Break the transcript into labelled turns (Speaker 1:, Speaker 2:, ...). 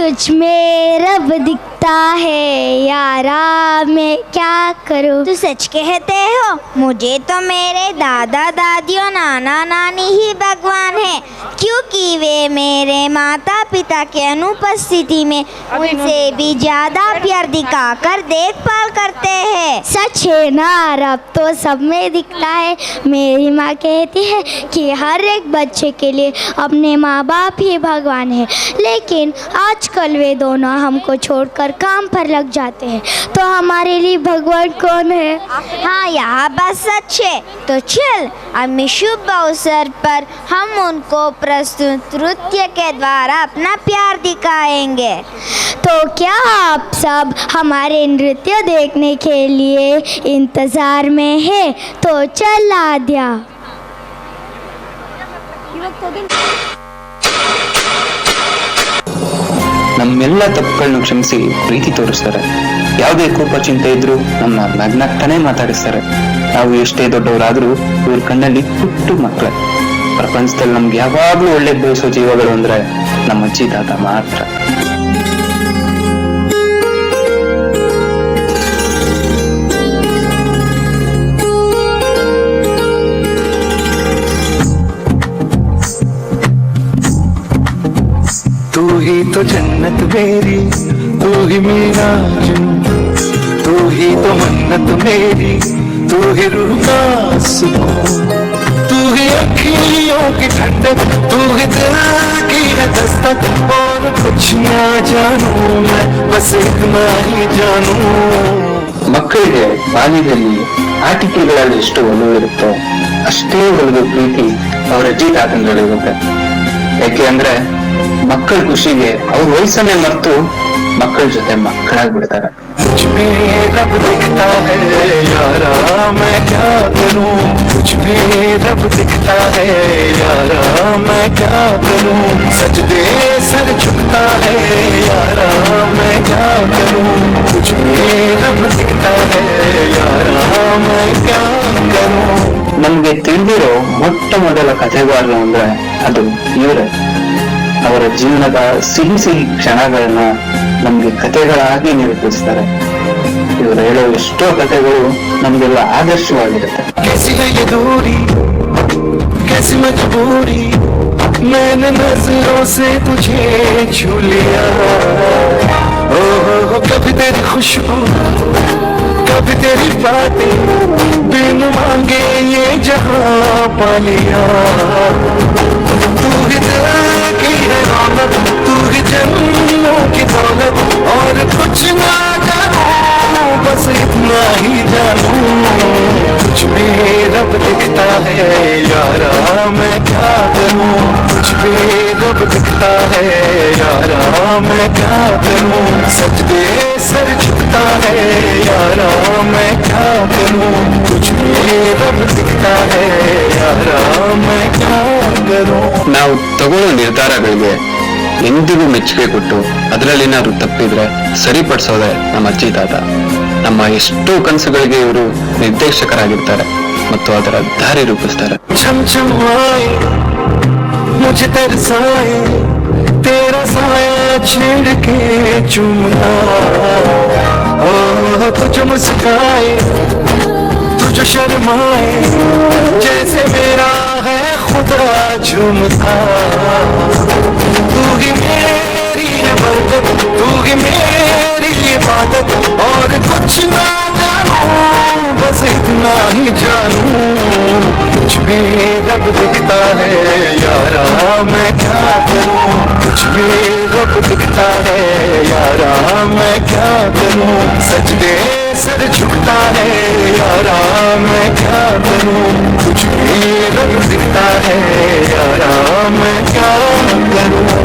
Speaker 1: तुझ में रब दिखता है यारा, मैं क्या करूं।
Speaker 2: तू सच कहते हो? मुझे तो मेरे दादा दादी और नाना नानी ही भगवान है, क्योंकि वे मेरे माता पिता के अनुपस्थिति में उनसे भी ज्यादा प्यार दिखाकर देखभाल करते हैं।
Speaker 1: सच है ना, रब तो सब में दिखता है। मेरी माँ कहती है कि हर एक बच्चे के लिए अपने माँ बाप ही भगवान है, लेकिन आजकल वे दोनों हमको छोड़कर काम पर लग जाते हैं, तो हमारे लिए भगवान कौन है?
Speaker 2: हाँ, यह बात सच है। तो चल, अब शुभ अवसर पर हम उनको प्रस्तुत नृत्य के द्वारा अपना प्यार दिखाएंगे।
Speaker 1: तो क्या आप सब हमारे नृत्य देखने के लिए इंतज़ार में है? तो चल आद्या।
Speaker 3: ನಮ್ಮೆಲ್ಲ ತಪ್ಪುಗಳನ್ನು ಕ್ಷಮಿಸಿ ಪ್ರೀತಿ ತೋರಿಸ್ತಾರೆ. ಯಾವುದೇ ಕೋಪ ಚಿಂತೆ ಇದ್ರು ನಮ್ಮ ನಗ್ನಗ್ತಾನೆ ಮಾತಾಡಿಸ್ತಾರೆ. ನಾವು ಎಷ್ಟೇ ದೊಡ್ಡವರಾದ್ರೂ ಇವ್ರ ಕಣ್ಣಲ್ಲಿ ಪುಟ್ಟು ಮಕ್ಕಳೇ. ಪ್ರಪಂಚದಲ್ಲಿ ನಮ್ಗೆ ಯಾವಾಗ್ಲೂ ಒಳ್ಳೆ ಬಯಸೋ ಜೀವಗಳು ಅಂದ್ರೆ ನಮ್ಮ ಅಜ್ಜಿ ತಾತ ಮಾತ್ರ.
Speaker 4: तू ही तो जन्नत मेरी, तू ही मेरा जुनून, तू ही तो मन्नत मेरी, तू ही रूह का सुकून, तू ही अखियों की ठंडक, तू ही दिल की है दस्तक, और कुछ ना जानू मैं, बस इतना ही जानू.
Speaker 3: ಮಕ್ಕಳಿಗೆ ಬಾಲ್ಯದಲ್ಲಿ ಆಟಿಕೆಗಳಲ್ಲಿ ಎಷ್ಟು ಒಲವು ಇರುತ್ತೋ ಅಷ್ಟೇ ಒಲವು ಪ್ರೀತಿ ಅವರ ಅಜ್ಜಿ ತಾತಂದ್ರಲ್ಲಿರುತ್ತೆ. ಯಾಕೆ ಅಂದ್ರೆ ಮಕ್ಕಳ ಖುಷಿಗೆ ಅವ್ರ ವಯಸ್ಸನ್ನೇ ಮರೆತು ಮಕ್ಕಳ ಜೊತೆ ಮಕ್ಕಳಾಗ್ಬಿಡ್ತಾರೆ.
Speaker 4: कुछ भी रब दिखता है यारा, मैं क्या करूं. कुछ भी रब दिखता है यारा, मैं क्या करूं. सजदे सर झुकता है यारा, मैं क्या करूं. कुछ भी रब दिखता है यारा, मैं क्या करूं.
Speaker 3: ನಮ್ಗೆ ತಿಳಿದಿರೋ ಮೊಟ್ಟ ಮೊದಲ ಕಥೆಗಾರರು ಅಂದ್ರೆ ಅದು ಇವರೇ. ಅವರ ಜೀವನದ ಸಿಹಿ ಸಿಹಿ ಕ್ಷಣಗಳನ್ನ ನಮ್ಗೆ ಕಥೆಗಳಾಗಿ ನಿರೂಪಿಸ್ತಾರೆ. ಇವರು ಹೇಳೋ ಎಷ್ಟೋ ಕಥೆಗಳು ನಮ್ಗೆಲ್ಲ ಆದರ್ಶವಾಗಿರುತ್ತೆ.
Speaker 4: कैसी है ये दूरी, कैसी मजबूरी, मैंने नजरों से तुझे छू लिया. ओ कभी तेरी खुशबू, कभी तेरी बातें, बिन मांगे ये जहां पा लिया. तू ही दिल की है रौनक, तू ही जन्नों की दौलत, और कुछ ना जानू, बस इतना ही जानू. कुछ भी रब दिखता है यारा, मैं क्या करूं. कुछ भी रब दिखता है यारा, मैं क्या करूं. सजदे सर झुकता है यारा, मैं क्या करूं. कुछ भी रब दिखता है यारा, मैं क्या करूं.
Speaker 3: ನಾವು ತಗೊಳ್ಳೋ ನಿರ್ಧಾರಗಳಿಗೆ ಎಂದಿಗೂ ಮೆಚ್ಚುಗೆ ಕೊಟ್ಟು ಅದರಲ್ಲಿ ಏನಾದ್ರು ತಪ್ಪಿದ್ರೆ ಸರಿಪಡಿಸೋದೆ ನಮ್ಮ ಅಜ್ಜಿ ತಾತ. ನಮ್ಮ ಎಷ್ಟೋ ಕನಸುಗಳಿಗೆ ಇವರು ನಿರ್ದೇಶಕರಾಗಿರ್ತಾರೆ ಮತ್ತು ಅದರ ದಾರಿ ರೂಪಿಸ್ತಾರೆ.
Speaker 4: छम छम आए मुझे तरसाए, तेरा साया छेड़ के चूमना. ओ तुझ मुस्काए, तुझ शर्माए, जैसे मेरा है खुदा झूमता. तू ही मेरी है बरकत, तू ही मेरी इबादत, और कुछ ना जानू, बस इतना ही जानू. कुछ भी रब दिखता है यारा, मैं क्या करूं. कुछ भी रब दिखता है यारा, मैं क्या करूं. सजदे सर झुकता है यारा, मैं क्या करूं. कुछ भी रब दिखता है यारा, मैं क्या करूं.